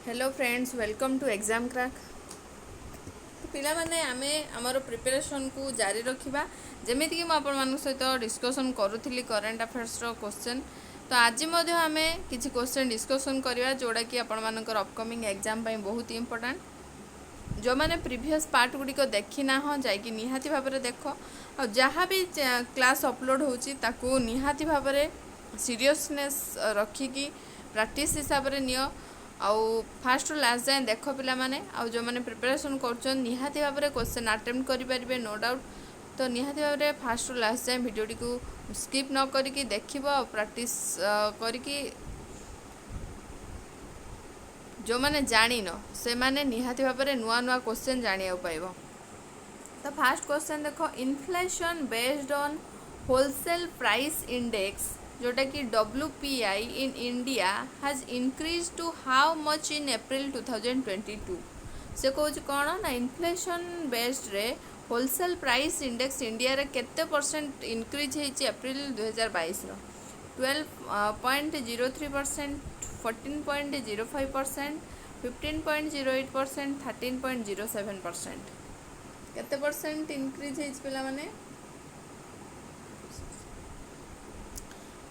Hello friends, welcome to exam crack. तो पिला माने आमे हमर प्रिपरेशन को जारी रखिबा जेमिति कि म आपण मान सहित डिस्कशन करूथिली करंट अफेयर्स रो क्वेश्चन। तो आज मध्ये आमे किछि क्वेश्चन डिस्कशन करिवा जोडा कि आपण मानकर अपकमिंग एग्जाम पई बहुत इंपोर्टेंट। जो माने प्रीवियस पार्ट गुडी को देखि ना हो जाय कि निहाती भाबरे देखो और जहाँ भी क्लास अपलोड होची ताकू निहाती भाबरे सीरियसनेस रखी कि प्रैक्टिस हिसाब रे नियो आउ फास्ट लास्ट जाए देख पिला माने आउ जो माने प्रिपरेशन करछन निहाती भाव में क्वेश्चन अटेम्प्ट करि परिबे नो डाउट। तो निहाती भाव में फास्ट लास्ट जाए वीडियो को स्किप न करिकी देखिबो आ प्रैक्टिस करिकी जो माने जानि न से माने निहाती भाव में नुआ नुआ क्वेश्चन जानिया पाइबो। तो फास्ट क्वेश्चन देखो, inflation based on wholesale price index जोटा कि WPI in India has increase to how much in April 2022। से कहूँ कौन ना इन्फ्लेशन बेस्ड रे होलसेल प्राइस इंडेक्स इंडिया रे केते परसेंट इंक्रीज होती एप्रिल 2022 रो 12.03%, 14.05%, 15.08%, 13.07%। केते परसेंट इंक्रीज है पिला माने?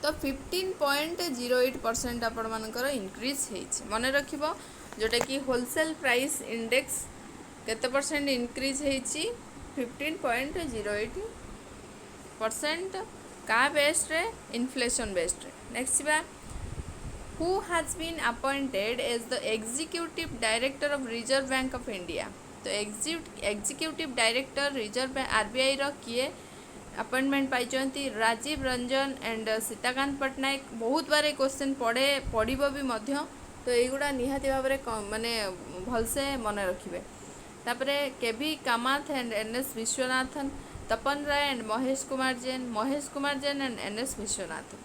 तो 15.08% आपण मानकर इंक्रीज है मन रखिबो जोटा कि होलसेल प्राइस इंडेक्स केते परसेंट इंक्रीज है 15.08% का बेस्ड रे इन्फ्लेशन बेस्ड रे। नेक्स्ट बा, who has been appointed as the executive director of Reserve Bank of India. तो executive director Reserve Bank RBI रो किए अपॉइंटमेंट पाई राजीव रंजन एंड सीताकांत पट्टनायक। बहुत बार क्वेश्चन पढ़ो भी मध्य, तो युवा निहाती भाव में माने भलसे मन रखिए। तापरे KV Kamath and NS Viswanathan, Tapan Roy and Mahesh Kumar Jain and NS Viswanathan.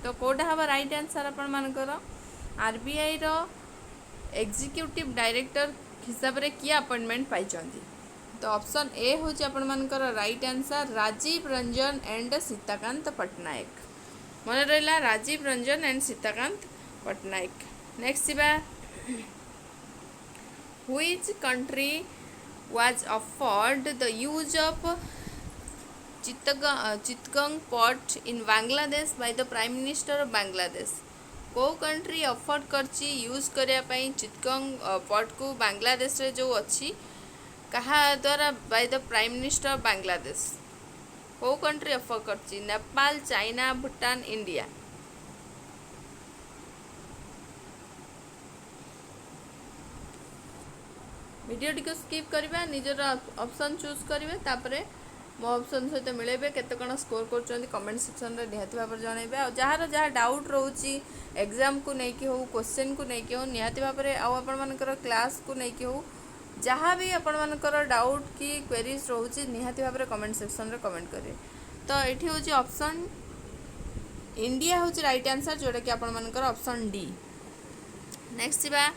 तो कौटा हम राइट आंसर आपण मानकर RBI रो एग्जीक्यूटिव डायरेक्टर हिसाब से किए अपॉइंटमेंट पाई। तो ऑप्शन ए हूँ आपण मानकर right answer Rajeev Ranjan and Sitakant Pattanaik. मन रहा राजीव रंजन एंड सीताकांत पट्टनायक। नेक्स्ट बा, which country was offered the use of Chittagong port in Bangladesh by the prime minister of Bangladesh. को कंट्री ऑफर करची यूज करने चिटगंग पोर्ट को बांग्लादेश रे जो अच्छी कहा द्वारा bye the prime minister of Bangladesh. को कंट्री ऑफर करची? Nepal, China, Bhutan, India. Video T skip करबा, निजर ऑप्शन चूज करेंगे, तापरे मो ऑप्शन सहित मिलेबे केते कण स्कोर कर कमेंट सेक्शन रे निहाती भाव जनइबे। आ जार जहाँ डाउट रोची एग्जाम को लेकिन हो, क्वेश्चन को लेकिन हो, निहाती भाव में आपण मानकर क्लास को लेकिन हो, जहाँ भी आपण मानकर डाउट की क्वेरीज रोची निहाती भाव में कमेंट सेक्शन रे कमेंट करें। तो ये हूँ ऑप्शन इंडिया हूँ राइट आंसर जोटा कि आपण मानकर ऑप्शन डी। नेक्स्ट बा,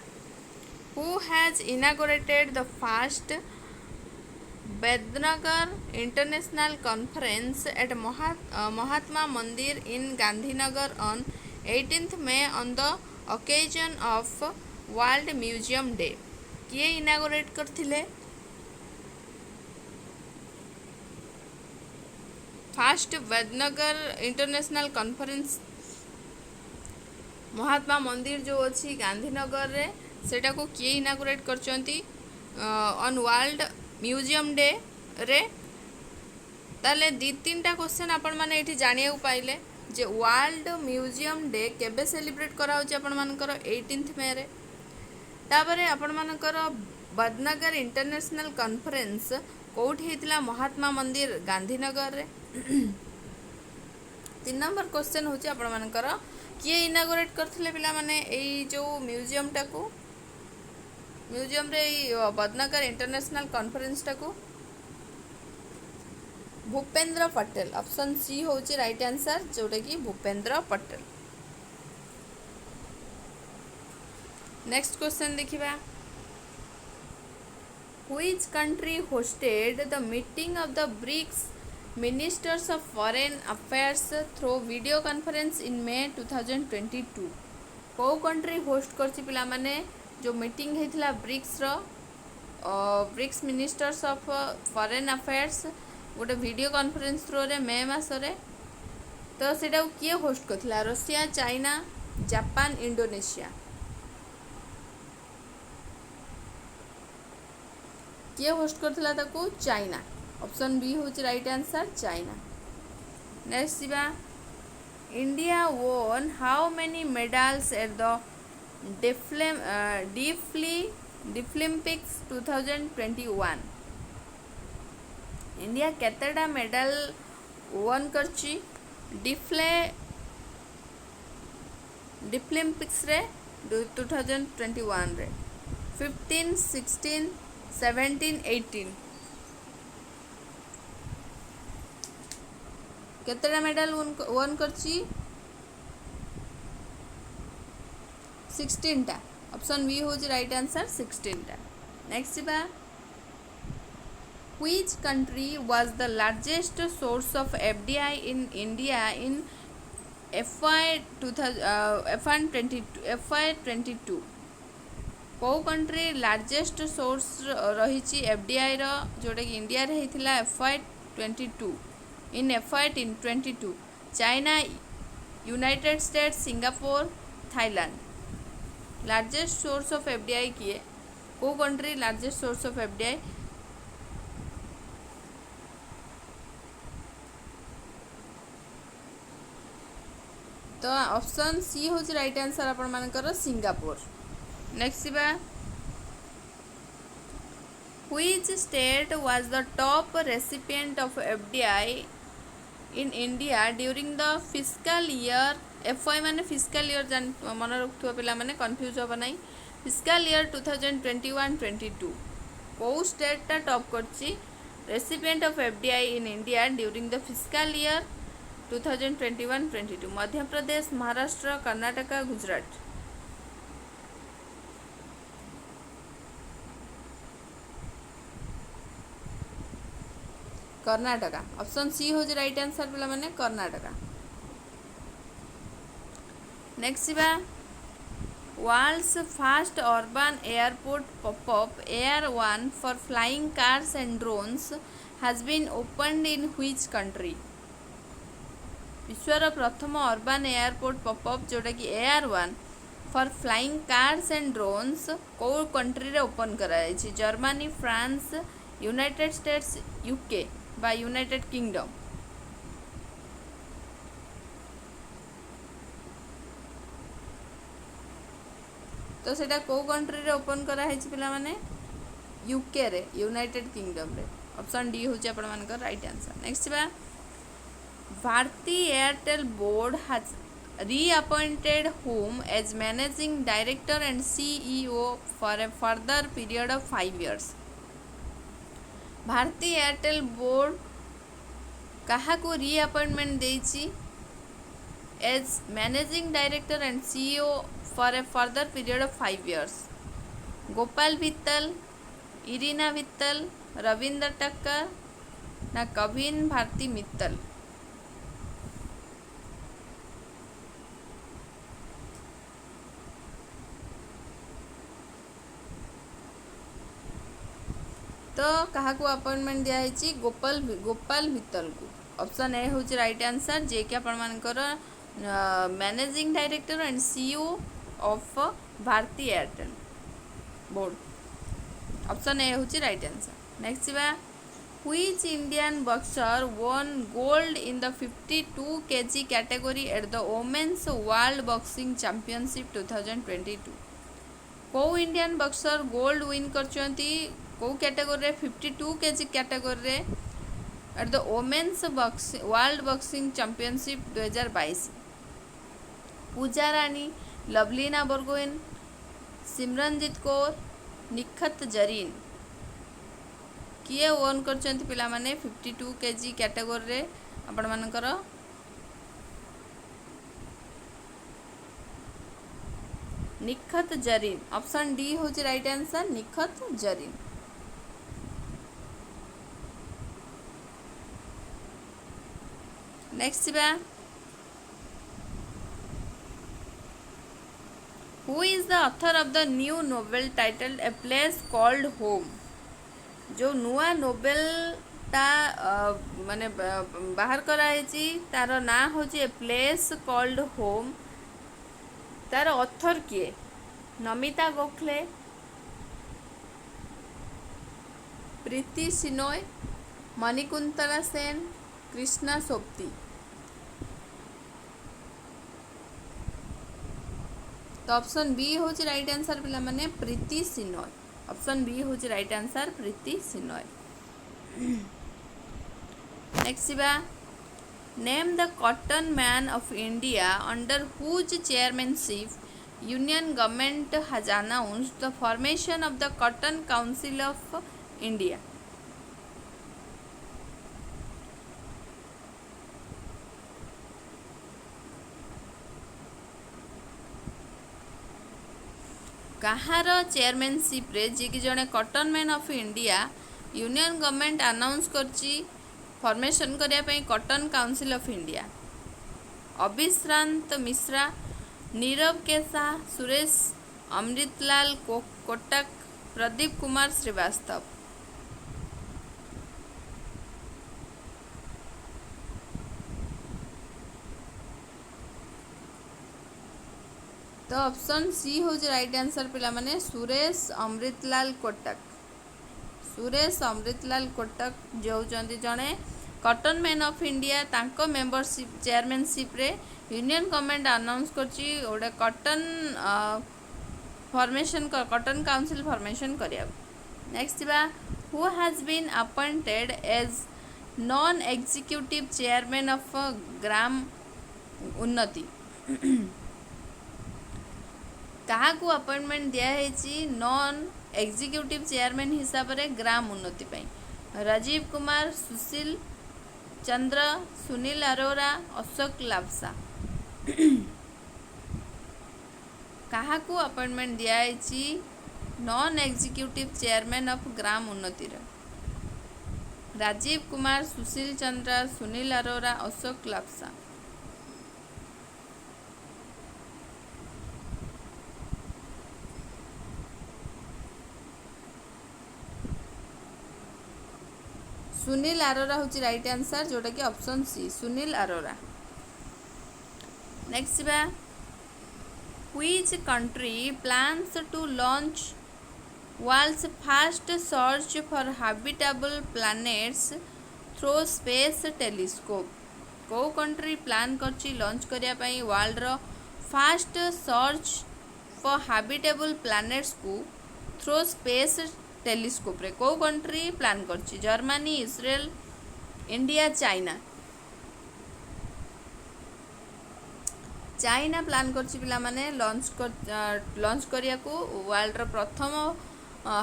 who has inaugurated the first Vadnagar international conference at Mahatma Mandir in Gandhinagar on 18th May on the occasion of World Museum Day. किए इनागोरेट करथिले? First Vadnagar international conference Mahatma Mandir जो अच्छी गांधीनगर रे सेटा को किए इनागोरेट करचंती ऑन वर्ल्ड म्यूजियम डे रे। ताले दी तीनटा क्वेश्चन आपण माने एठी जानिया पाइले जे वर्ल्ड म्यूजियम डे केबे सेलिब्रेट करा होची आपण मानकर 18th May रे। तापरे आपण मानकर बदनगर इंटरनेशनल कॉन्फ्रेंस कोठी हेतिला? महात्मा मंदिर गांधीनगर रे। 3 नंबर क्वेश्चन होची आपण मानकर किए इनागोरेट करथिले पिला माने एई जो म्यूजियम टाको, म्यूजियम रे बदनगर इंटरनेशनल कॉन्फ्रेंस टाको? भूपेंद्र पटेल। ऑप्शन सी होची राइट आंसर जोटा कि भूपेंद्र पटेल। नेक्स्ट क्वेश्चन देखिबा, which country hosted the meeting of the BRICS ministers of foreign affairs through video conference in May 2022। को कंट्री होस्ट करछि पिला माने जो मीटिंग होता BRICS BRICS ministers of foreign affairs गोटे वीडियो कॉन्फ्रेंस थ्रू रे May मासरे तो सेटा किए होस्ट करथिला रशिया चाइना जापान इंडोनेशिया किए होस्ट करथिला ताको चाइना ऑप्शन बी होची राइट आंसर चाइना। नेक्स्ट जीवा India won how many medals at the Deaflympics 2021 India केतेटा मेडल वन करची डिफ्लिम्पिक्स रे 2021 रे 15 16 17 18 केतेटा मेडल वन करची 16 टा ऑप्शन बी हो राइट आंसर 16 टा। नेक्स्ट बा which country was the largest source of FDI in India in FY22 कौ कंट्री लार्जेस्ट सोर्स रही एफडीआई जोटा कि इंडिया रे होता FY22 in FY22 China United states Singapore Thailand largest source of FDI किए कौ country largest source of FDI तो option C हूँ राइट आंसर आपण मानकर सिंगापुर। नेक्स्ट बा which state was the top recipient of FDI in India during the fiscal year FI माने fiscal year जान मन रखुवा पिला माने कंफ्यूज होबा नाही फिस्कल ईयर 2021-22 को स्टेट टा टॉप करची recipient of FDI in India during the fiscal year 2021-22 Madhya Pradesh Maharashtra Karnataka Gujarat Karnataka option C हो राइट आंसर पिला माने कर्नाटका। नेक्स्ट बा world's first urban airport popup Air One for flying cars and drones has been opened in which country विश्वर प्रथम urban airport popup जोटा कि Air One for flying cars and drones कौ country रे open कराई Germany France United states UK बा United kingdom तो सेटा कौ कंट्री रे ओपन कराई पिला माने यूके रे यूनाइटेड किंगडम रे ऑप्शन डी होची आपण मानकर राइट आंसर। नेक्स्ट बा Bharti Airtel board has reappointed whom as managing director and CEO for a further period of 5 years Bharti Airtel board कहा को रीअपॉइंटमेंट देछि as managing director and CEO for a further period of 5 years Gopal Vittal Irina Vittal Ravindra Takkar ना कविन भारती मित्तल तो क्या appointment दिखाई गोपाल वित्तल को option A हूँ right answer जे कि आपर managing director and CEO of Bharti Airtel board option A हूँ राइट आंसर। नेक्स्ट बा which Indian boxer won gold in the 52 kg category at the women's world boxing championship 2022 को Indian boxer gold win करचंती को category रे 52 kg category रे at the women's world boxing championship 2022 पूजा रानी लवलीना बरगोइन सिमरनजीत कौर निखत जरीन किए own करचंती पिला माने 52 kg category रे आपण मानकर निखत जरीन ऑप्शन डी हूँ right answer Nikhat Zareen. Next बा who is the author of the new novel title a place called home. जो नुआ नोवेलटा माने बाहर कराई तार ना हूँ ए प्लेस कॉल्ड होम। तार ऑथर किए? नमिता गोखले, प्रीति सिनोय, मणिकुंतला सेन, कृष्णा सोप्ती। तो ऑप्शन बी हूँ राइट आंसर पिला माने प्रीति सिनोय। ऑप्शन बी हूँ right answer Preeti Shenoy. Next बा name the cotton man of India under whose chairmanship union government has announced the formation of the Cotton Council of India. कहार chairmanship रे जी कि जड़े cotton man of India union government announce करची formation करने Cotton Council of India. Avishrant Mishra, Nirav K Shah, Suresh Amritlal Kotak, Pradeep Kumar Srivastava. तो option C हूँ right answer पिला माने सुरेश अमृतलाल कोटक। सुरेश अमृतलाल कोटक जो होती जड़े कॉटन मैन ऑफ इंडिया तांको मेंबरशिप चेयरमैनशिप रे यूनियन गवर्नमेंट अनाउंस करची गोटे cotton formation cotton council formation करिया। नेक्स्ट बा who has been appointed as non executive chairman of Gram Unnati. क्या अपॉइंटमेंट दिखाई नॉन एग्जीक्यूटिव चेयरमैन हिसाब से ग्राम उन्नति पाई? राजीव कुमार, सुशील चंद्र, सुनील अरोरा, अशोक लावसा। क्या अपॉइंटमेंट दिखाई non executive chairman of Gram उन्नति? राजीव कुमार, सुशील चंद्र, सुनील अरोरा, अशोक लावसा। सुनील अरोरा हूँ राइट आंसर जोटा कि option C Sunil Arora. Next बा which country plans to launch world's first search for habitable planets through space telescope. को कंट्री प्लान करची लॉन्च करने वर्ल्ड रो fast search for habitable planets को थ्रू स्पेस टेलीस्कोप रे को कंट्री प्लान करची? Germany, Israel, India, China. China plan करची पिला माने लॉन्च करिया को वर्ल्ड रो प्रथम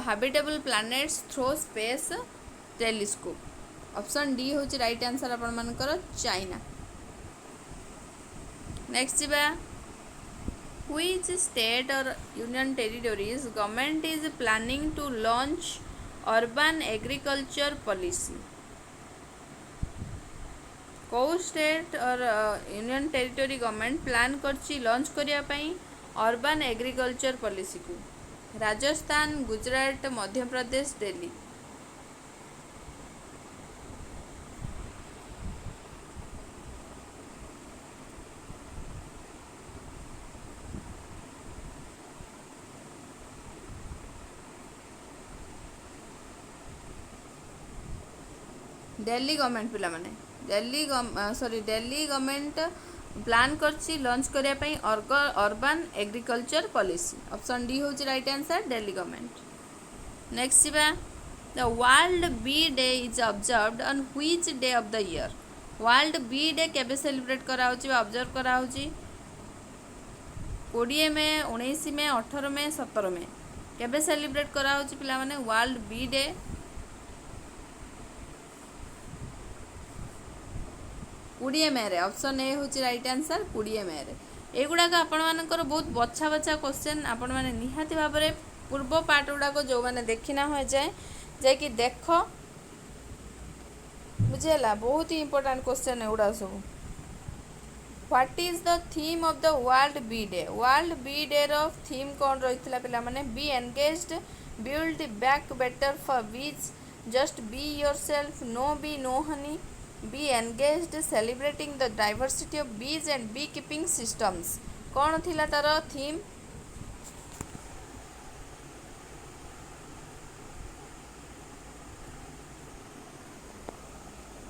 habitable planets through space telescope. Option D होची राइट आंसर अपन मानकर चाइना। नेक्स्ट बा which state or union territories government is planning to launch urban agriculture policy? को स्टेट और यूनियन टेरिटोरी गवर्नमेंट प्लान करची लॉन्च करिया पई अर्बन एग्रीकल्चर पॉलिसी को? Rajasthan, Gujarat, Madhya Pradesh, Delhi. Delhi government पिला माने दिल्ली गवर्नमेंट प्लान करची लॉन्च करने urban agriculture policy. Option D हूँ right answer Delhi government. Next बा the world bee day is observed on which day of the year? World bee day केबे celebrate करा होची बा ऑब्जर्व करा होची? 20 में, 19 में, 18 में, 17 में केबे सेलिब्रेट करा होची पिला माने वर्ल्ड बी डे? 20 मे रे। ऑप्शन ए हूँ राइट आंसर 20 मे रे। एगुड़ाक आपर बहुत बछा बछा क्वेश्चन आपण मैंने निहाती भाव में पूर्व पार्ट गुड़ाक जो मैंने देखना हो जाए जाकि देख बुझेगा बहुत ही इंपोर्टेंट क्वेश्चन एगुड़ा सब। What is the theme of the world bee day? World bee day रो थीम कौन रही पिला माने? Be engaged, build back better for bees, just be yourself, no bee no honey, be engaged, celebrating the diversity of bees and beekeeping systems. कौन थिला तार theme?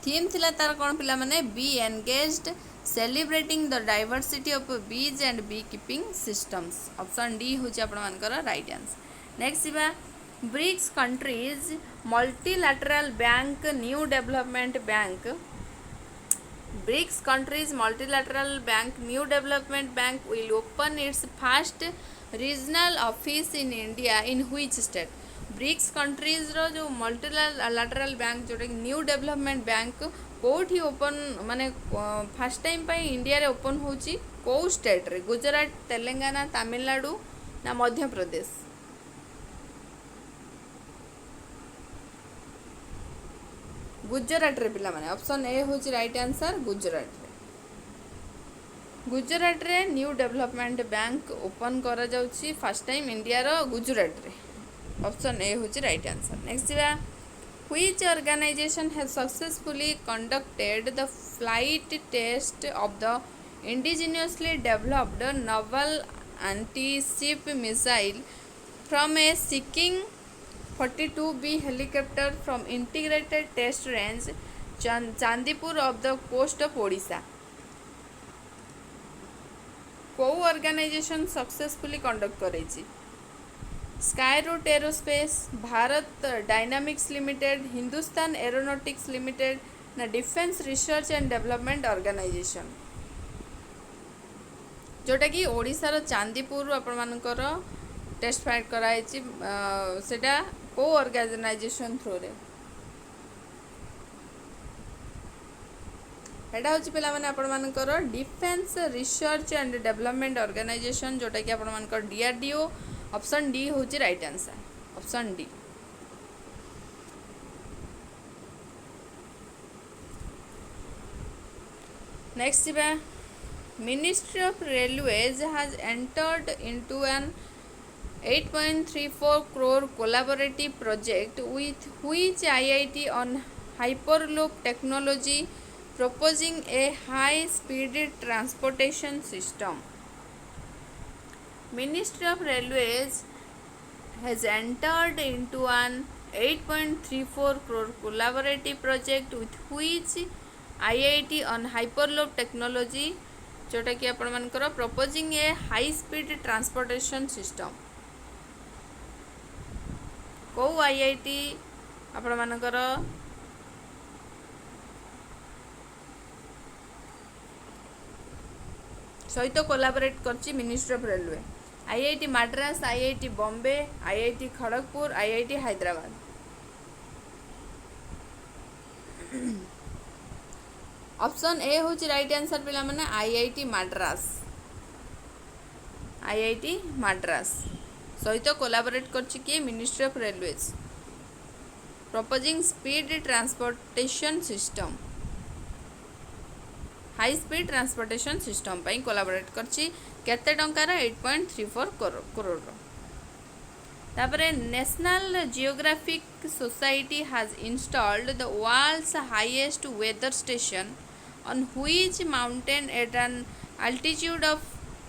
Theme थिला तार कौन पिला माने? Be engaged, celebrating the diversity of bees and beekeeping systems. Option D होची आपण मानकर राइट आंसर। नेक्स्ट बा BRICS countries multilateral bank new development bank. BRICS countries multilateral bank new development bank will open its first regional office in India in which state? BRICS countries रो जो multilateral bank जोटा new development bank कोठी open माने first time पे India रे open होची को state रे? गुजरात, तेलंगाना, तमिलनाडु ना मध्य प्रदेश? गुजरात रे पिला माने। ऑप्शन ए होची राइट आंसर गुजरात रे। गुजरात रे न्यू डेवलपमेंट बैंक ओपन करा जाउची फर्स्ट टाइम इंडिया रो गुजरात रे। ऑप्शन ए होची राइट आंसर। नेक्स्ट बा which organisation has successfully conducted the flight test of the indigenously developed naval anti ship missile from a Sea King 42B helicopter from integrated test range Chandipur off the coast of Odisha? को organisation successfully conduct करेची? Skyroot Aerospace, Bharat Dynamics Limited, Hindustan Aeronautics Limited ना Defence Research and Development Organisation? जोटा कि ओडिशार चांदीपुर आपण मानकर test fight कराई सेटा को ऑर्गेनाइजेशन थ्रू रे? एटा होची पिला माने आपण मानकर Defence Research and Development Organisation जोटा कि आपण मानकर डीआरडीओ। ऑप्शन डी होची right answer. Option D. Next बा Ministry of Railways has entered into an 8.34 crore collaborative project with which IIT on Hyperloop technology proposing a high-speed transportation system? Ministry of Railways has entered into an 8.34 crore collaborative project with which IIT on Hyperloop technology जोटा कि आपण मानकर proposing a high-speed transportation system? को IIT आपण मानकर सहित collaborate करची ministry of railway? IIT Madras, IIT Bombay, IIT Kharagpur, IIT Hyderabad? Option A होची राइट आंसर पिला माने आईआईटी मद्रास। आईआईटी मद्रास सहित कोलाबोरेट करची कि ministry of railways proposing speed transportation system high speed transportation system पई कोलाबोरेट करची केते टंकार 8.34 करोड़। तापरे National Geographic Society has installed the world's highest weather station on which mountain at an altitude of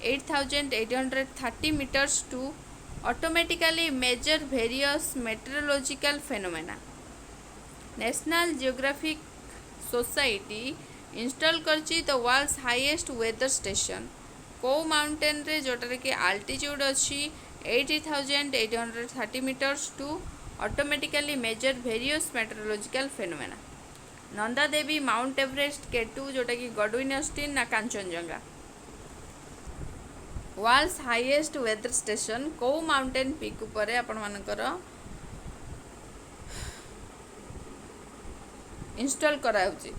8,830 meters to automatically measure various meteorological phenomena? National Geographic Society install करची the world's highest weather station को mountain रे जोटारे कि altitude अच्छी 80,830 meters to automatically measure various meteorological phenomena? Nanda Devi, Mount Everest, K two जोटा कि Godwin Austen ना Kanchenjunga? World's highest weather station को माउंटेन पीक ऊपर आपण मानकर इंस्टॉल कराउची?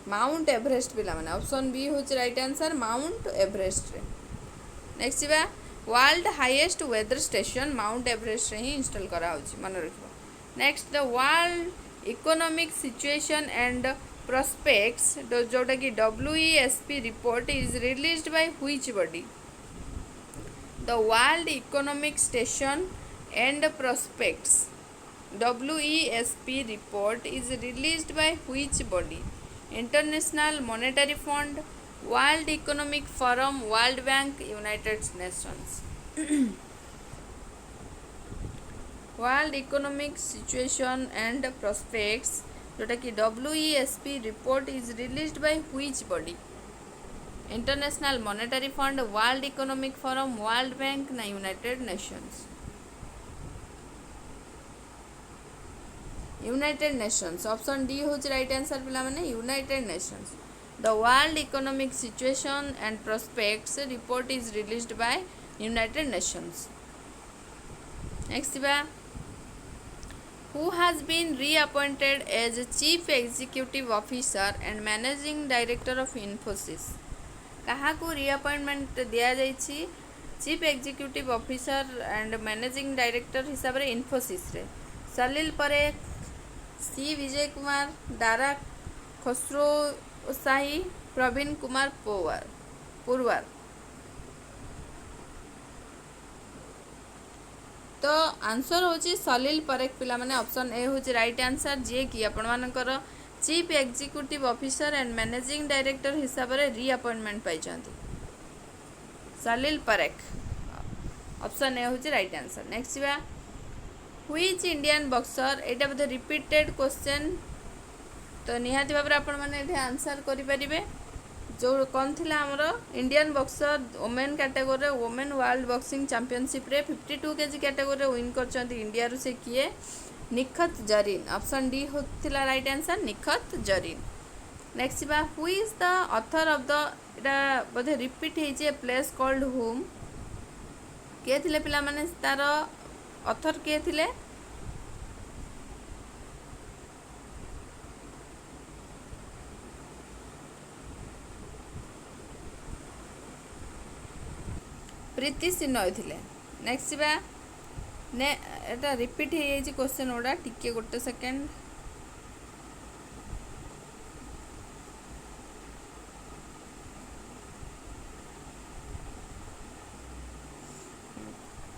माउंट एवरेस्ट पिला माने। ऑप्शन बी होची राइट आंसर माउंट एवरेस्ट रे। नेक्स्ट बा world highest weather station Mount Everest रे ही इंस्टॉल कराउची मन रखिबो। Next the world economic situation and prospects जोटा कि WESP report is released by which body? The world economic station and prospects WESP report is released by which body? International Monetary Fund, World Economic Forum, World Bank, United Nations. World Economic Situation and Prospects जोटा कि WESP report is released by which body? International Monetary Fund, World Economic Forum, World Bank ना United Nations. United Nations option D हूँ right answer पिला माने United Nations the world economic situation and prospects report is released by United Nations next बा who has been reappointed as chief executive officer and managing director of Infosys क्या reappointment दिया जाइए chief executive officer and managing director हिसाब से इन्फोसिस रे सलील परेख सी विजय कुमार दारा खसरो शाही प्रवीण कुमार पुरवार तो answer होची सलील परेख पिला माने ऑप्शन ए होची राइट आंसर जे कि आपण मानकर chief executive officer and managing director हिसाब से रीअपॉइंटमेंट पाइछंती सलील परेख ऑप्शन ए होची राइट आंसर नेक्स्ट बा which Indian boxer Etah Bodhe repeated question तो निहाती भाव आपण मैंने आंसर करें जो कौन थी आमर Indian boxer women category women world boxing championship रे 52 kg कैटेगोरी विन कर इंडिया रू से किए निखत जरीन ऑप्शन डी होता right answer Nikhat Zareen next बा who is the author of the एटा बोधे रिपीट होइए प्लेस कॉल्ड होम किए थिले पिला माने तार ऑथर किए थिले प्रीति सिन्हा थिले नेक्स्ट बा ने एटा रिपीट हो जाइए क्वेश्चन गुड़ा टिके गोटे second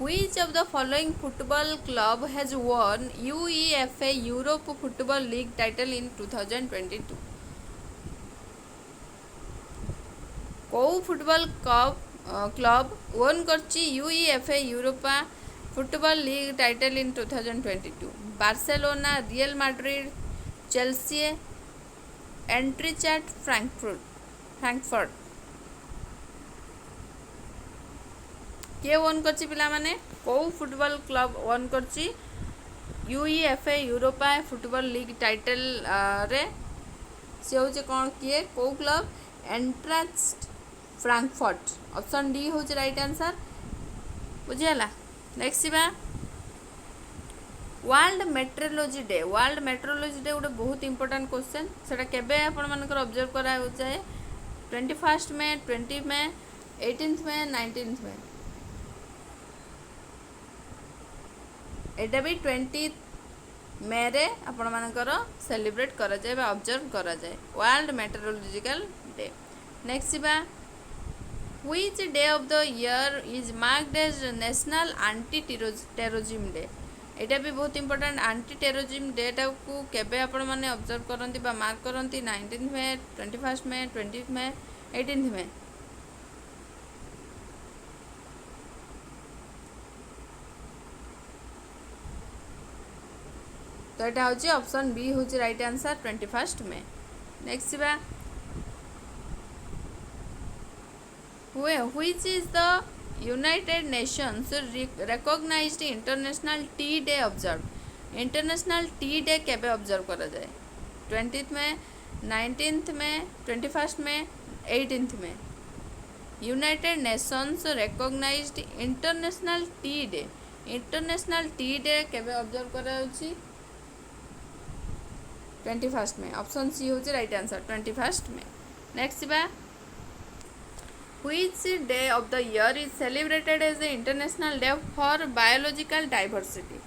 Which of the following football club has won UEFA Europe Football League title in 2022? कौ फुटबॉल क्लब ओन करची UEFA Europa football league title in 2022? Barcelona, Real Madrid, Chelsea, Eintracht, Frankfurt किए won करची पिला माने कौ football club won करची UEFA Europa football league title रे से होचे कौन किए कौ club Eintracht Frankfurt option D होचे राइट आंसर बुझियाला नेक्स्ट बा वर्ल्ड मेट्रोलॉजी डे गोटे बहुत इंपोर्टेंट क्वेश्चन सेटा केबे आपण मानकर ऑब्जर्व करा जाए 21 मई 20 मई 18 मई 19 मई एटा भी 20 मे रे आपण मानकर सेलिब्रेट करा जाए बा ऑब्जर्व करा जाए वर्ल्ड मेट्रोलॉजिकल डे नेक्स्ट बा which day of the year is marked as National Anti Terrorism Day एटा भी बहुत इंपोर्टेंट एंटी टेररिज्म डेटा को केबे आपण माने ऑब्जर्व करंती बा मार्क करंती 19 मई 21 मई 20 मई 18 मई तो यहाँ हूँ ऑप्शन बी हूँ राइट आंसर 21 मई नेक्स्ट बा which is the United Nations recognised international tea day observe international tea day केबे ऑब्जर्व करा जाए 20 मई 19 मई 21 मई 18 मई United Nations recognised international tea day केबे ऑब्जर्व करा 21 में ऑप्शन सी हूँ राइट आंसर 21 में नेक्स्ट बा which day of the year is celebrated as the International Day for Biological Diversity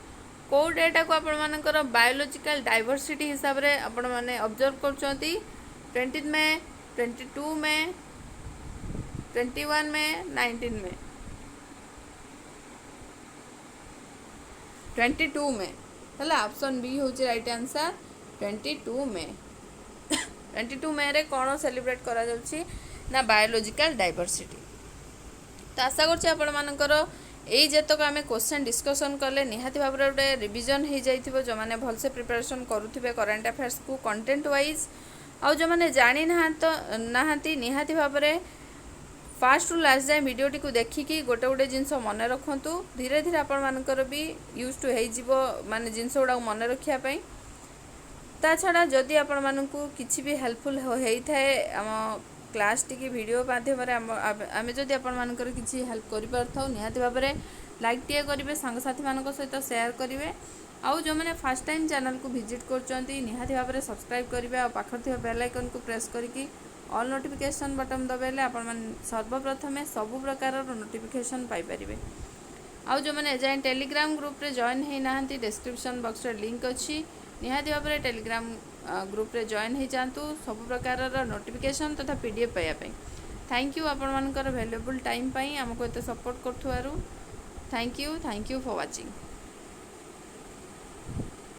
कौ डेटा को आपंकर बायोलोजिकल डाइवर्सिटी हिसाब से आपण मैंने ऑब्जर्व कर 20 में 22 में 21 में 19 में 22 में है ऑप्शन बी हूँ राइट आंसर 22 में 22 में रे कौन सेलिब्रेट करा जाउछि ना बायोलोजिकल डाइवर्सिटी। तो आशा करछि आपण मानकर एई जेतक आमे क्वेश्चन डिस्कशन कले निहाती भाव गोटे रिविजन हो जाइथिबो जो माने भलसे प्रिपरेशन करुथिबे करंट अफेयर्स को कंटेंट वाइज आउ जो माने जानि नाहांती निहाती भाव फास्ट टू लास्ट जाए वीडियोटी को देखिकी गोटे गोटे जिनस मन रखु धीरे धीरे आपण मानकर भी यूज टू हो माने जिनस गुड़ा मन रखापी ता छड़ा जदि आपण मानकु किछि भी हेल्पफुल होता है आम क्लास टी वीडियो माध्यम आम जदि आपण मानकर किछि हेल्प करि पारथाउ निहाती भाव लाइक टे करेंगे सांगसाथी मान सहित शेयर करेंगे आउ जो मैंने फर्स्ट टाइम चैनल को विजिट कर निहाती भाव सब्सक्राइब करेंगे आ पाखर थिबा बेल आइकन को प्रेस करके ऑल नोटिफिकेशन बटन दबाइले आपण सर्वप्रथमे सबु प्रकार नोटिफिकेशन पाइपर। आउ जो मैंने एजाए टेलीग्राम ग्रुप रे जॉइन हो नाहांती डिस्क्रिप्शन बॉक्स रे लिंक अच्छी निहाती भाव में टेलीग्राम ग्रुप रे जॉइन हो जातु सब प्रकार नोटिफिकेशन तथा पीडीएफ पाइबापी। थैंक यू आपण मानकर वैल्यूएबल टाइम आमको एत सपोर्ट कर थैंक यू फॉर वाचिंग।